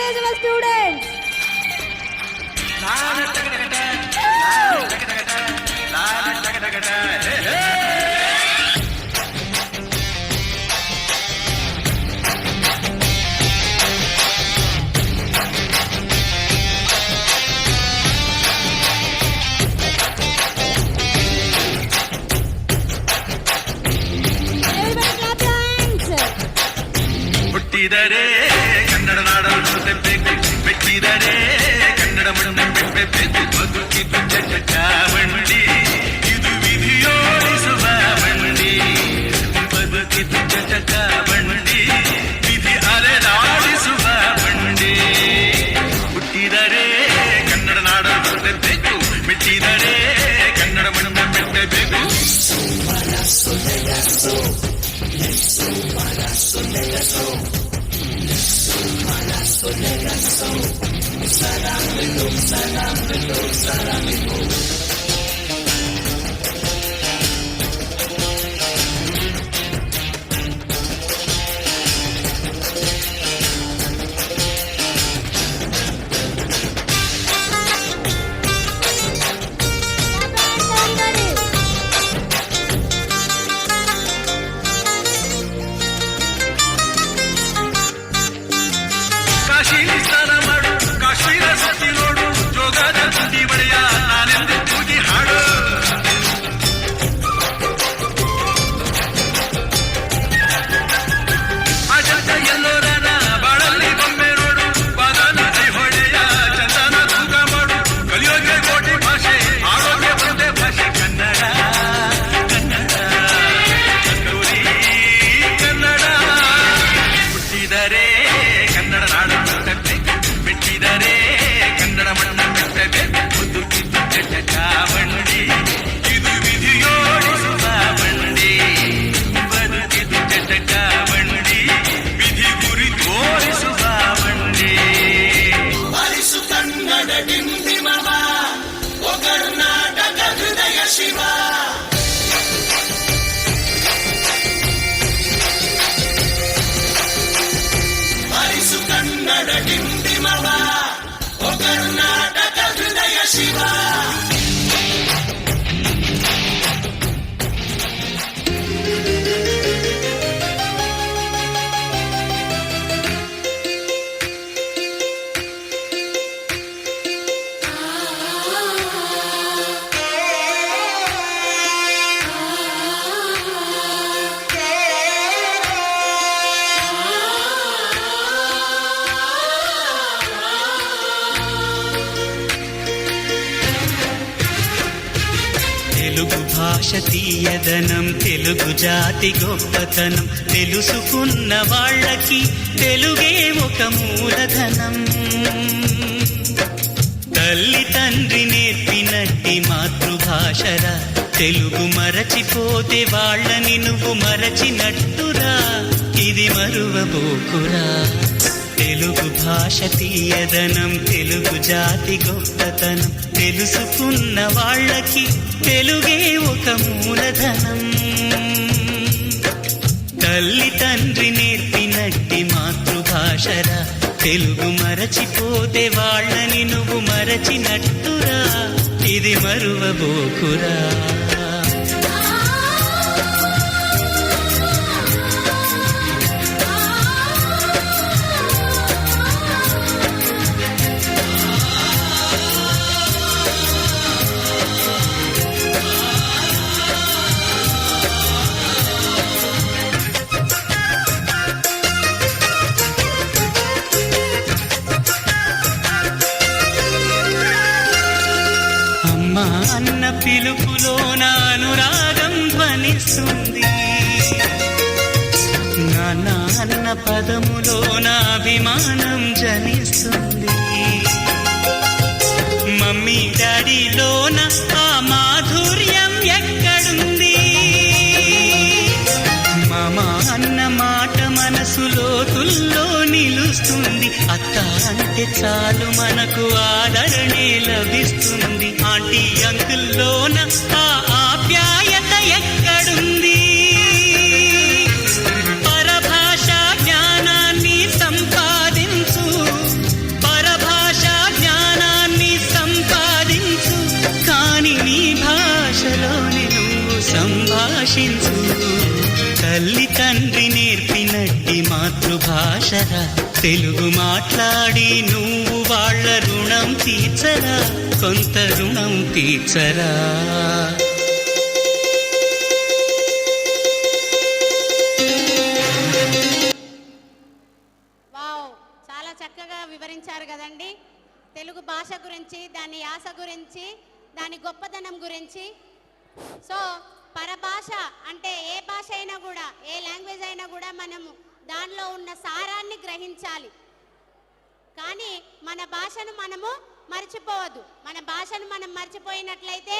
encourage our students. ಹುಟ್ಟಿದರೆ ಕನ್ನಡ ನಾಡನ್ನು ತೆಪ್ಪಬೇಕು, ಮೆಟ್ಟಿದರೆ ಕನ್ನಡ ಮಣ್ಣನ್ನು ಬೆಪ್ಪಬೇಕು. ಬದುಕಿದ್ದು ಚಟಾವಣಿ, ಇದು ವಿಧಿಯೋಡಿಸುವ ಬಂಡಿ. ಬದುಕಿದ್ದು ಚಟಾವಣಿ, ವಿಧಿ ಅಲೆದಾಡಿಸುವ ಬಂಡಿ. ಹುಟ್ಟಿದರೆ ಕನ್ನಡ ನಾಡನ್ನು ತೆಪ್ಪಬೇಕು, ಮೆಟ್ಟಿದರೆ ಕನ್ನಡ ಮಣ್ಣನ್ನು ಬೆಪ್ಪಬೇಕು. తెలుగు భాష తీయదనం, తెలుగు జాతి గొప్పతనం, తెలుసుకున్న వాళ్ళకి తెలుగే ఒక మూలధనం. తల్లి తండ్రి నేర్పినట్టి మాతృభాషరా, తెలుగు మరచిపోతే వాళ్ళని నువ్వు మరచినట్టురా, ఇది మరువబోకురా. తెలుగు భాష తీయదనం, తెలుగు జాతి గొప్పతనం, తెలుసుకున్న వాళ్ళకి తెలుగే ఒక మూలధనం. తల్లి తండ్రి నేర్పినట్టి మాతృభాషరా, తెలుగు మరచిపోతే వాళ్ళని నువ్వు మరచినట్టురా, ఇది మరువబోకురా. అన్న పిలుపులో నా అనురాగం ధ్వనిస్తుంది, నాన్న అన్న పదములో నా అభిమానం జనిస్తుంది. మమ్మీ డాడీలోన ఆ మాధుర్యం ఎక్కడుంది? మామ అన్న మాట మనసులో తుల్లో నిలుస్తుంది. అత్త అంటే చాలు మనకు ఆదరణే లభిస్తుంది. ఆంటీ అంకుల్లోన ఆ ఆప్యాయత ఎక్కడుంది? పరభాషా జ్ఞానాన్ని సంపాదించు, సంభాషించు తల్లి తండ్రి నేర్పినట్టి మాతృభాషరా తెలుగు మాట్లాడి నువ్వు వాళ్ళ రుణం తీర్చరా కొంత రుణం తీర్చరా వావ్, చాలా చక్కగా వివరించారు కదండి తెలుగు భాష గురించి, దాని యాస గురించి, దాని గొప్పదనం గురించి. సో పరభాష అంటే ఏ భాష అయినా కూడా, ఏ లాంగ్వేజ్ అయినా కూడా మనము దానిలో ఉన్న సారాన్ని గ్రహించాలి. కానీ మన భాషను మనము మర్చిపోవద్దు. మన భాషను మనం మర్చిపోయినట్లయితే